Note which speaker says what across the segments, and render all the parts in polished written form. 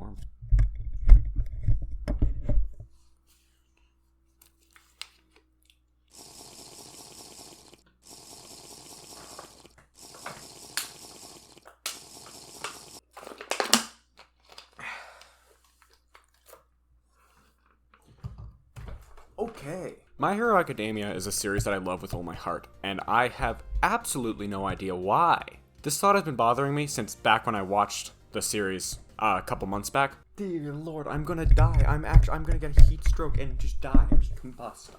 Speaker 1: warm. Okay. My Hero Academia is a series that I love with all my heart, and I have absolutely no idea why. This thought has been bothering me since back when I watched the series a couple months back. Dear Lord, I'm gonna die. I'm gonna get a heat stroke and just die. I'm just gonna combust.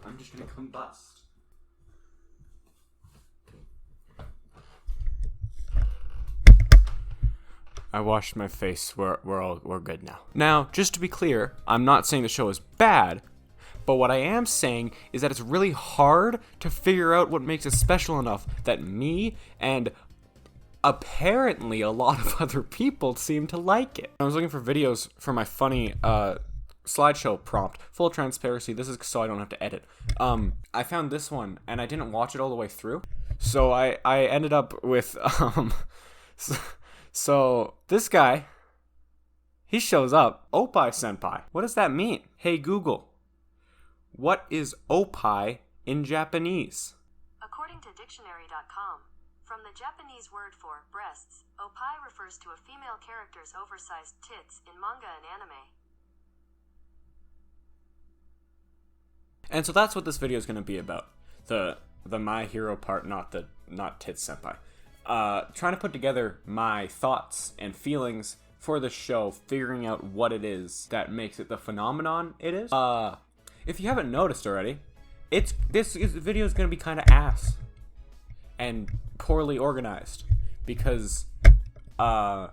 Speaker 1: I washed my face. We're good now. Now, just to be clear, I'm not saying the show is bad. But what I am saying is that it's really hard to figure out what makes it special enough that me and apparently a lot of other people seem to like it. I was looking for videos for my funny slideshow prompt. Full transparency, this is so I don't have to edit. I found this one and I didn't watch it all the way through. So I ended up with, so this guy, he shows up, Oppai Senpai. What does that mean? Hey Google. What is Oppai in Japanese?
Speaker 2: According to dictionary.com, from the Japanese word for breasts, Oppai refers to a female character's oversized tits in manga and anime.
Speaker 1: And so that's what this video is going to be about. The My Hero part, not tits senpai. Trying to put together my thoughts and feelings for the show, figuring out what it is that makes it the phenomenon it is. If you haven't noticed already, this video is going to be kind of ass and poorly organized because I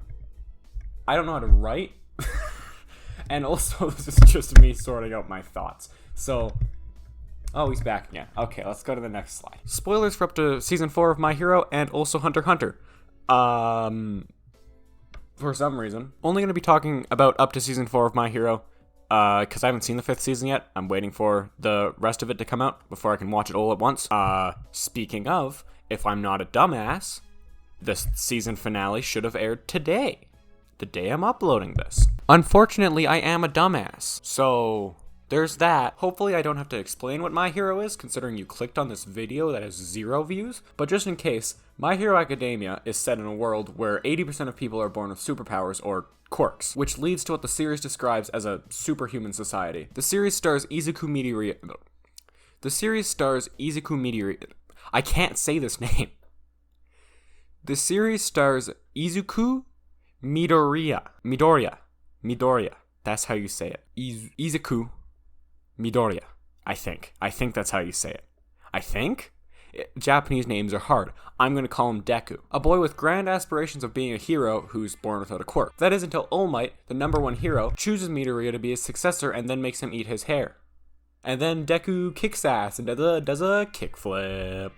Speaker 1: don't know how to write, and also this is just me sorting out my thoughts. So, oh, he's back again. Okay, let's go to the next slide. Spoilers for up to season 4 of My Hero and also Hunter x Hunter. For some reason, only going to be talking about up to season 4 of My Hero. Because I haven't seen the 5th season yet. I'm waiting for the rest of it to come out before I can watch it all at once. Speaking of, if I'm not a dumbass, the season finale should have aired today. The day I'm uploading this. Unfortunately, I am a dumbass. So, there's that. Hopefully I don't have to explain what My Hero is, considering you clicked on this video that has 0 views. But just in case, My Hero Academia is set in a world where 80% of people are born with superpowers or quirks, which leads to what the series describes as a superhuman society. The series stars Izuku Midoriya. I can't say this name. The series stars Izuku Midoriya. That's how you say it. Izuku Midoriya. I think that's how you say it. I think? Japanese names are hard. I'm going to call him Deku. A boy with grand aspirations of being a hero who's born without a quirk. That is until All Might, the number 1 hero, chooses Midoriya to be his successor and then makes him eat his hair. And then Deku kicks ass and does a kickflip.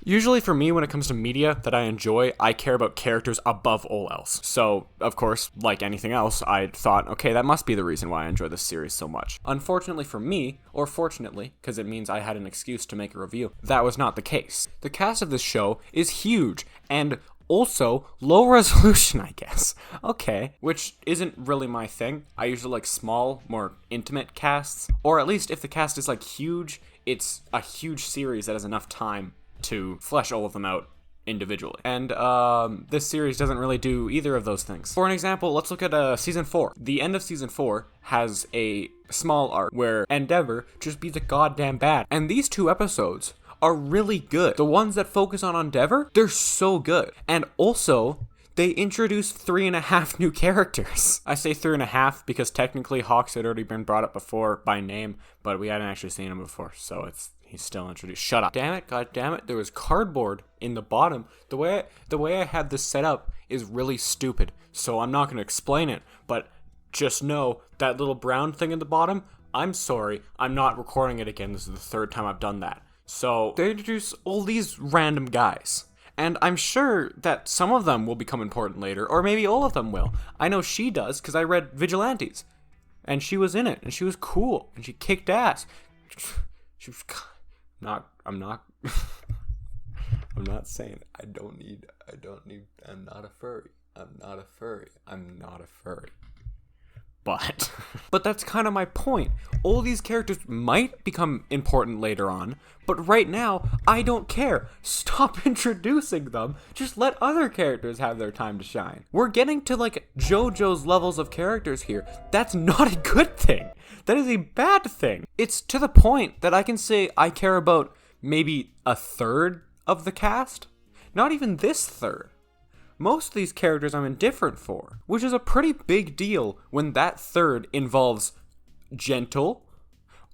Speaker 1: Usually for me, when it comes to media that I enjoy, I care about characters above all else. So, of course, like anything else, I thought, okay, that must be the reason why I enjoy this series so much. Unfortunately for me, or fortunately, because it means I had an excuse to make a review, that was not the case. The cast of this show is huge, and also low resolution, I guess. Okay, which isn't really my thing. I usually like small, more intimate casts, or at least if the cast is like huge, it's a huge series that has enough time to flesh all of them out individually. And this series doesn't really do either of those things. For an example, let's look at season 4. The end of season 4 has a small arc where Endeavor just beats a goddamn bad. And these 2 episodes are really good. The ones that focus on Endeavor, they're so good. And also, they introduce 3.5 new characters. I say 3.5 because technically Hawks had already been brought up before by name, but we hadn't actually seen him before, so he's still introduced. Shut up. Damn it, god damn it. There was cardboard in the bottom. The way I had this set up is really stupid, so I'm not going to explain it, but just know that little brown thing in the bottom, I'm sorry, I'm not recording it again. This is the 3rd time I've done that. So they introduce all these random guys. And I'm sure that some of them will become important later, or maybe all of them will. I know she does, because I read Vigilantes. And she was in it, and she was cool, and she kicked ass. She was I'm not saying I'm not a furry. But that's kind of my point. All these characters might become important later on, but right now, I don't care. Stop introducing them. Just let other characters have their time to shine. We're getting to like JoJo's levels of characters here. That's not a good thing. That is a bad thing. It's to the point that I can say I care about maybe a third of the cast. Not even this third. Most of these characters I'm indifferent for, which is a pretty big deal when that third involves Gentle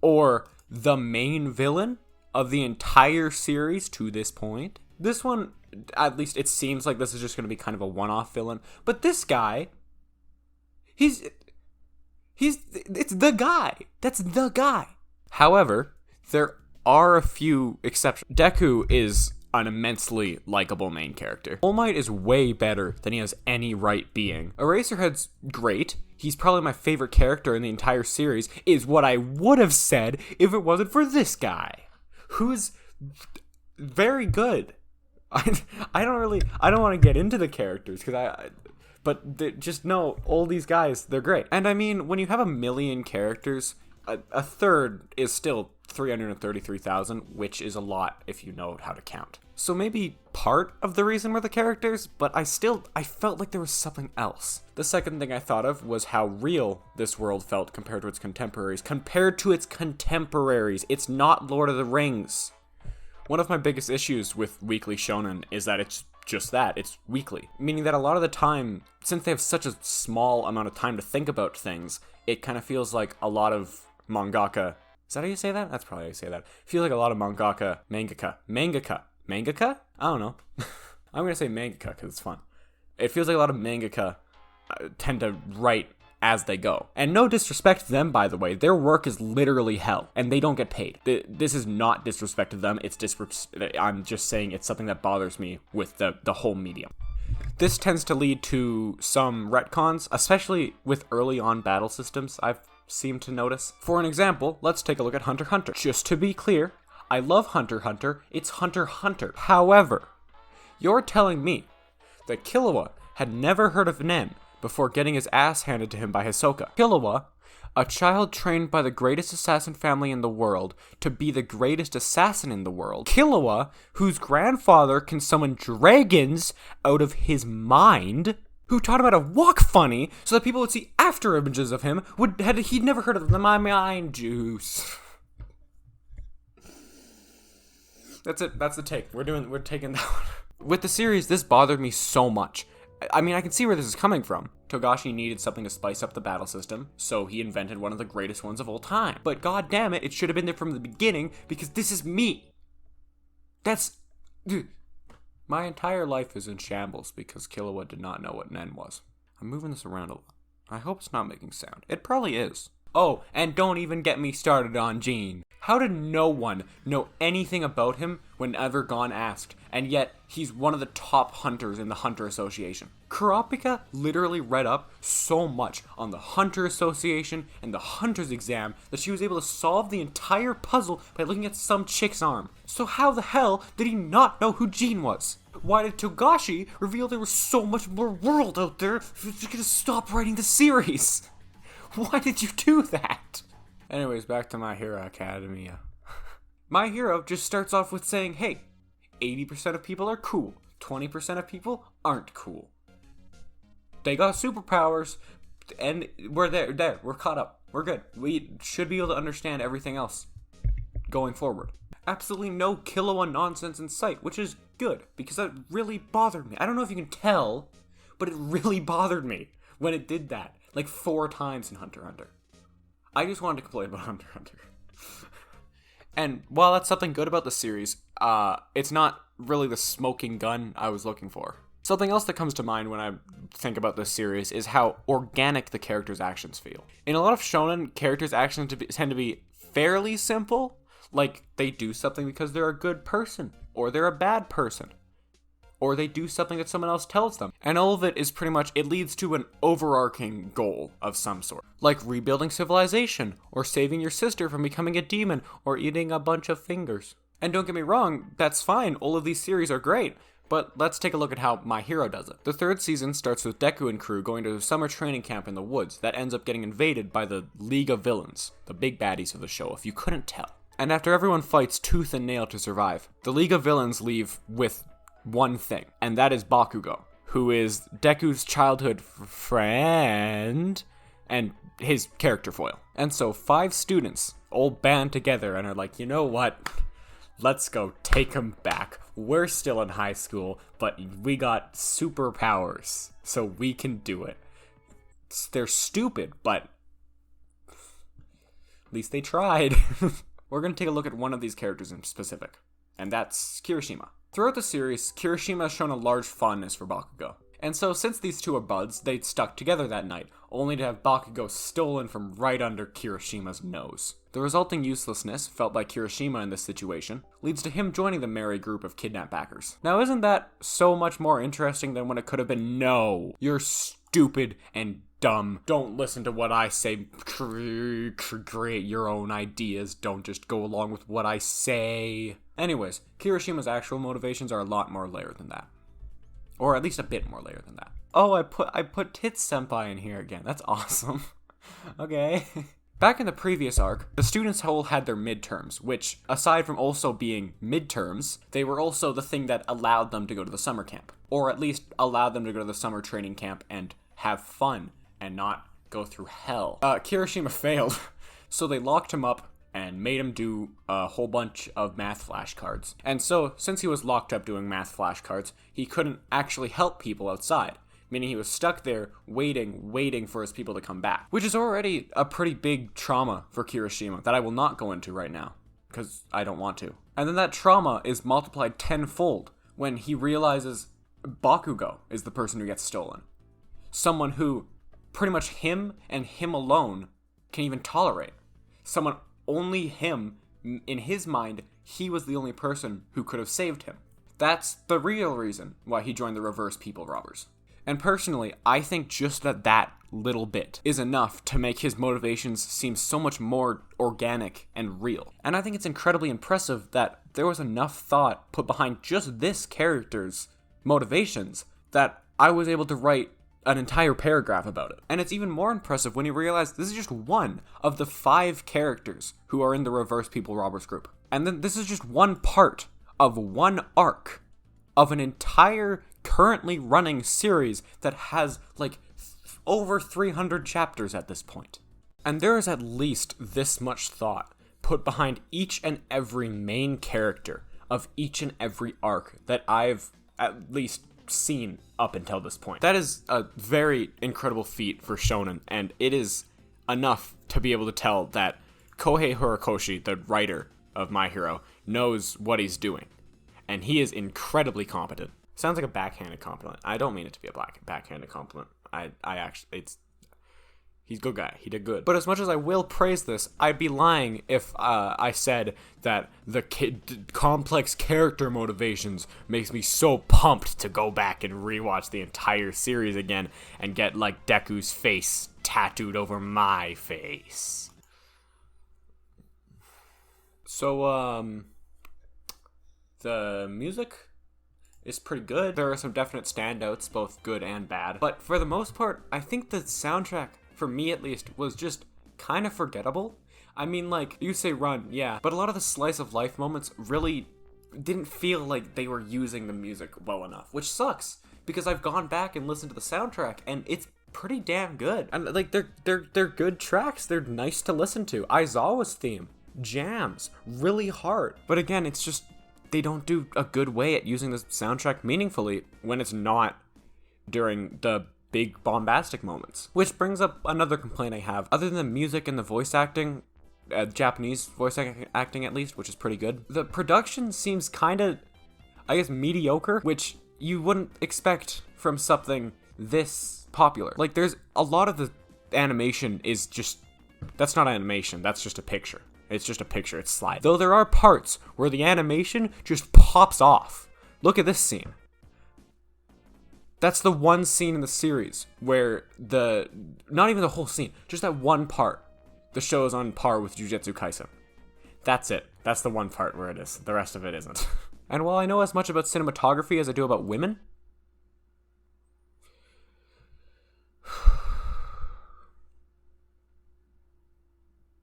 Speaker 1: or the main villain of the entire series to this point. This one, at least it seems like this is just going to be kind of a one-off villain, but this guy, it's the guy. That's the guy. However, there are a few exceptions. Deku is an immensely likable main character. All Might is way better than he has any right being. Eraserhead's great. He's probably my favorite character in the entire series, is what I would have said if it wasn't for this guy, who's very good. I don't want to get into the characters, but just know, all these guys, they're great. And I mean, when you have a million characters, a third is still 333,000, which is a lot if you know how to count. So maybe part of the reason were the characters, but I felt like there was something else. The second thing I thought of was how real this world felt compared to its contemporaries. It's not Lord of the Rings. One of my biggest issues with weekly shonen is that it's just that, it's weekly. Meaning that a lot of the time, since they have such a small amount of time to think about things, it kind of feels like a lot of mangaka. Is that how you say that? That's probably how you say that. I feel like a lot of mangaka, mangaka? I don't know. I'm going to say mangaka because it's fun. It feels like a lot of mangaka tend to write as they go. And no disrespect to them, by the way. Their work is literally hell, and they don't get paid. This is not disrespect to them. I'm just saying it's something that bothers me with the whole medium. This tends to lead to some retcons, especially with early on battle systems, I've seemed to notice. For an example, let's take a look at Hunter x Hunter. Just to be clear, I love Hunter x Hunter, it's Hunter x Hunter. However, you're telling me that Killua had never heard of Nen before getting his ass handed to him by Hisoka. Killua, a child trained by the greatest assassin family in the world to be the greatest assassin in the world. Killua, whose grandfather can summon dragons out of his mind, who taught him how to walk funny so that people would see after images of him he'd never heard of the my mind juice. That's it. That's the take. We're taking that one. With the series, this bothered me so much. I mean, I can see where this is coming from. Togashi needed something to spice up the battle system, so he invented one of the greatest ones of all time. But god damn it should have been there from the beginning, because this is me. Dude. My entire life is in shambles because Killua did not know what Nen was. I'm moving this around a lot. I hope it's not making sound. It probably is. Oh, and don't even get me started on Jean. How did no one know anything about him whenever Gon asked, and yet he's one of the top hunters in the Hunter Association? Kurapika literally read up so much on the Hunter Association and the Hunter's exam that she was able to solve the entire puzzle by looking at some chick's arm. So how the hell did he not know who Jean was? Why did Togashi reveal there was so much more world out there if you're just gonna stop writing the series? Why did you do that? Anyways, back to My Hero Academia. My Hero just starts off with saying, hey, 80% of people are cool, 20% of people aren't cool. They got superpowers, and we're there, we're caught up, we're good. We should be able to understand everything else going forward. Absolutely no Killua nonsense in sight, which is good, because that really bothered me. I don't know if you can tell, but it really bothered me when it did that, like 4 times in Hunter x Hunter. I just wanted to complain about Hunter x Hunter. And while that's something good about the series, it's not really the smoking gun I was looking for. Something else that comes to mind when I think about this series is how organic the characters' actions feel. In a lot of shonen, characters' actions tend to be fairly simple, like they do something because they're a good person, or they're a bad person, or they do something that someone else tells them. And all of it is pretty much, it leads to an overarching goal of some sort. Like rebuilding civilization, or saving your sister from becoming a demon, or eating a bunch of fingers. And don't get me wrong, that's fine, all of these series are great. But let's take a look at how My Hero does it. The third season starts with Deku and crew going to a summer training camp in the woods that ends up getting invaded by the League of Villains, the big baddies of the show, if you couldn't tell. And after everyone fights tooth and nail to survive, the League of Villains leave with one thing, and that is Bakugo, who is Deku's childhood friend and his character foil. And so 5 students all band together and are like, you know what? Let's go take him back. We're still in high school, but we got superpowers, so we can do it. They're stupid, but at least they tried. We're going to take a look at one of these characters in specific, and that's Kiroshima. Throughout the series, Kiroshima has shown a large fondness for Bakugo. And so since these two are buds, they stuck together that night, only to have Bakugo stolen from right under Kiroshima's nose. The resulting uselessness felt by Kiroshima in this situation leads to him joining the merry group of kidnap backers. Now isn't that so much more interesting than when it could have been, no, you're stupid and dumb. Don't listen to what I say. Create your own ideas. Don't just go along with what I say. Anyways, Kiroshima's actual motivations are a lot more layered than that. Or at least a bit more layered than that. Oh, I put Tits Senpai in here again. That's awesome. Okay. Back in the previous arc, the students all had their midterms, which, aside from also being midterms, they were also the thing that allowed them to go to the summer camp. Or at least allowed them to go to the summer training camp and have fun and not go through hell. Kiroshima failed, so they locked him up and made him do a whole bunch of math flashcards. And so, since he was locked up doing math flashcards, he couldn't actually help people outside, meaning he was stuck there waiting for his people to come back, which is already a pretty big trauma for Kiroshima that I will not go into right now, because I don't want to. And then that trauma is multiplied tenfold when he realizes Bakugo is the person who gets stolen. Someone who pretty much him and him alone can even tolerate. Someone only him, in his mind, he was the only person who could have saved him. That's the real reason why he joined the reverse people robbers. And personally, I think just that little bit is enough to make his motivations seem so much more organic and real. And I think it's incredibly impressive that there was enough thought put behind just this character's motivations that I was able to write an entire paragraph about it. And it's even more impressive when you realize this is just one of the 5 characters who are in the reverse people robbers group. And then this is just one part of one arc of an entire currently running series that has like over 300 chapters at this point. And there is at least this much thought put behind each and every main character of each and every arc that I've at least seen up until this point. That is a very incredible feat for shonen, and it is enough to be able to tell that Kohei Horikoshi, the writer of My Hero, knows what he's doing, and he is incredibly competent. Sounds like a backhanded compliment. I don't mean it to be a backhanded compliment. He's a good guy. He did good. But as much as I will praise this, I'd be lying if I said that the complex character motivations makes me so pumped to go back and rewatch the entire series again and get, like, Deku's face tattooed over my face. So, the music is pretty good. There are some definite standouts, both good and bad. But for the most part, I think the soundtrack, for me at least, was just kind of forgettable. I mean, like, you say Run, yeah, but a lot of the slice of life moments really didn't feel like they were using the music well enough, which sucks, because I've gone back and listened to the soundtrack, and it's pretty damn good. And, like, they're good tracks. They're nice to listen to. Aizawa's theme jams really hard. But again, it's just, they don't do a good way at using the soundtrack meaningfully when it's not during the big bombastic moments. Which brings up another complaint I have. Other than the music and the voice acting, Japanese voice acting at least, which is pretty good, the production seems kind of, I guess, mediocre, which you wouldn't expect from something this popular. Like, there's a lot of the animation is just, that's not animation, that's just a picture. It's just a picture, it's slide. Though there are parts where the animation just pops off. Look at this scene. That's the one scene in the series where not even the whole scene, just that one part, the show is on par with Jujutsu Kaisen. That's it. That's the one part where it is. The rest of it isn't. And while I know as much about cinematography as I do about women,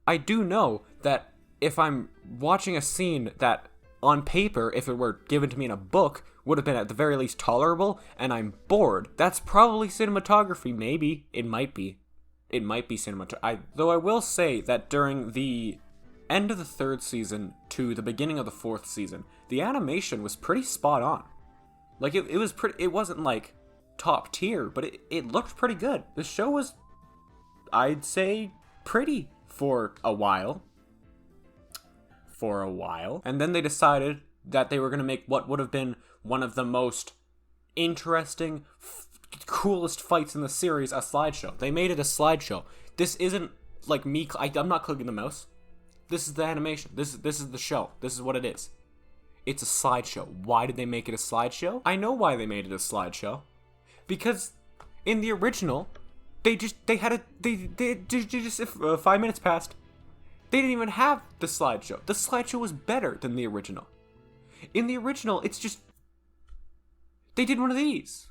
Speaker 1: I do know that if I'm watching a scene that, on paper, if it were given to me in a book, would have been at the very least tolerable, and I'm bored, that's probably cinematography. Maybe. It might be. It might be cinematography. Though I will say that during the end of the 3rd season to the beginning of the 4th season, the animation was pretty spot on. Like, it was pretty... It wasn't, like, top tier, but it looked pretty good. The show was, I'd say, pretty for a while. And then they decided that they were going to make what would have been one of the most interesting, coolest fights in the series a slideshow. They made it a slideshow. This isn't like me. I'm not clicking the mouse. This is the animation. This is the show. This is what it is. It's a slideshow. Why did they make it a slideshow? I know why they made it a slideshow. Because in the original, they just 5 minutes passed. They didn't even have the slideshow. The slideshow was better than the original. In the original, it's just... They did one of these.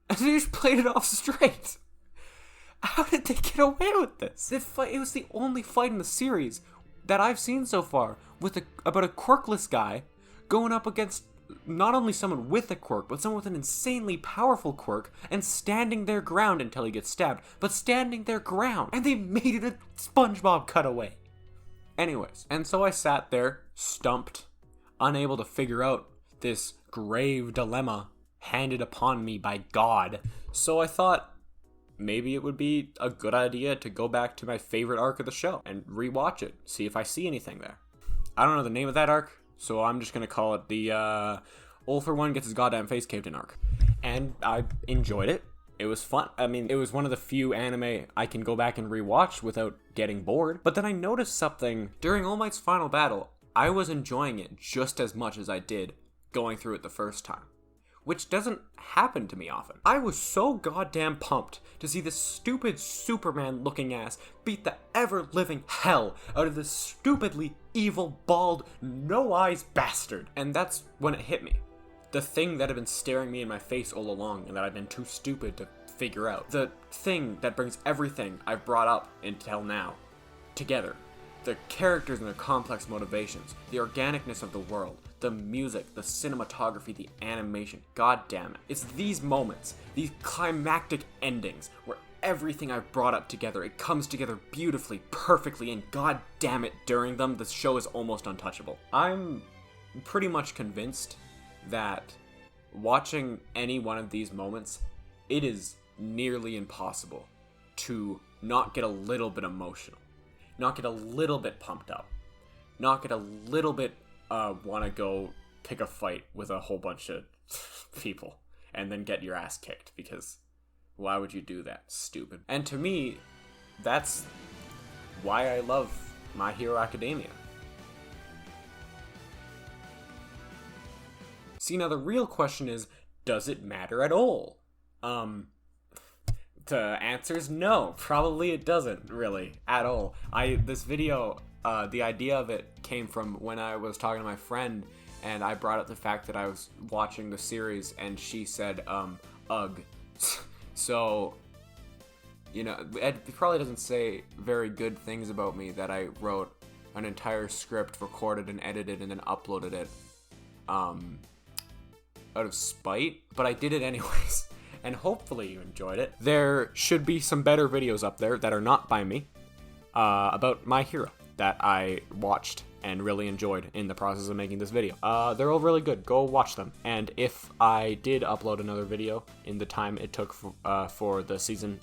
Speaker 1: And they just played it off straight. How did they get away with this? It was the only fight in the series that I've seen so far about a quirkless guy going up against not only someone with a quirk, but someone with an insanely powerful quirk, and standing their ground until he gets stabbed, but standing their ground. And they made it a SpongeBob cutaway. Anyways, and so I sat there, stumped, unable to figure out this grave dilemma handed upon me by God. So I thought maybe it would be a good idea to go back to my favorite arc of the show and rewatch it, see if I see anything there. I don't know the name of that arc, so I'm just going to call it the All for One Gets His Goddamn Face Caved In arc. And I enjoyed it. It was fun. I mean, it was one of the few anime I can go back and rewatch without getting bored. But then I noticed something. During All Might's final battle, I was enjoying it just as much as I did going through it the first time, which doesn't happen to me often. I was so goddamn pumped to see this stupid Superman-looking ass beat the ever-living hell out of this stupidly evil, bald, no-eyes bastard. And that's when it hit me. The thing that had been staring me in my face all along and that I've been too stupid to figure out. The thing that brings everything I've brought up until now together. The characters and their complex motivations, the organicness of the world, the music, the cinematography, the animation. God damn it. It's these moments, these climactic endings, where everything I've brought up together, it comes together beautifully, perfectly, and god damn it, during them, the show is almost untouchable. I'm pretty much convinced that watching any one of these moments, it is nearly impossible to not get a little bit emotional. Not get a little bit pumped up. Not get a little bit want to go pick a fight with a whole bunch of people and then get your ass kicked, because why would you do that? Stupid. And to me, that's why I love My Hero Academia. See, now the real question is, does it matter at all? The answer is no. Probably it doesn't really at all. This video, the idea of it came from when I was talking to my friend and I brought up the fact that I was watching the series and she said, ugh. So, you know, it probably doesn't say very good things about me that I wrote an entire script, recorded and edited and then uploaded it, out of spite, but I did it anyways. And hopefully you enjoyed it. There should be some better videos up there that are not by me about My Hero that I watched and really enjoyed in the process of making this video. They're all really good. Go watch them. And if I did upload another video in the time it took for the season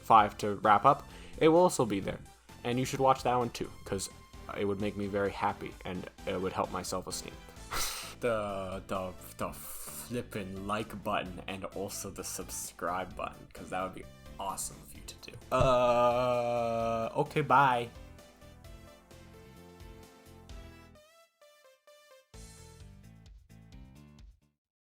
Speaker 1: 5 to wrap up, it will also be there. And you should watch that one too, because it would make me very happy and it would help my self-esteem. the flippin' like button and also the subscribe button, because that would be awesome for you to do. Okay, bye.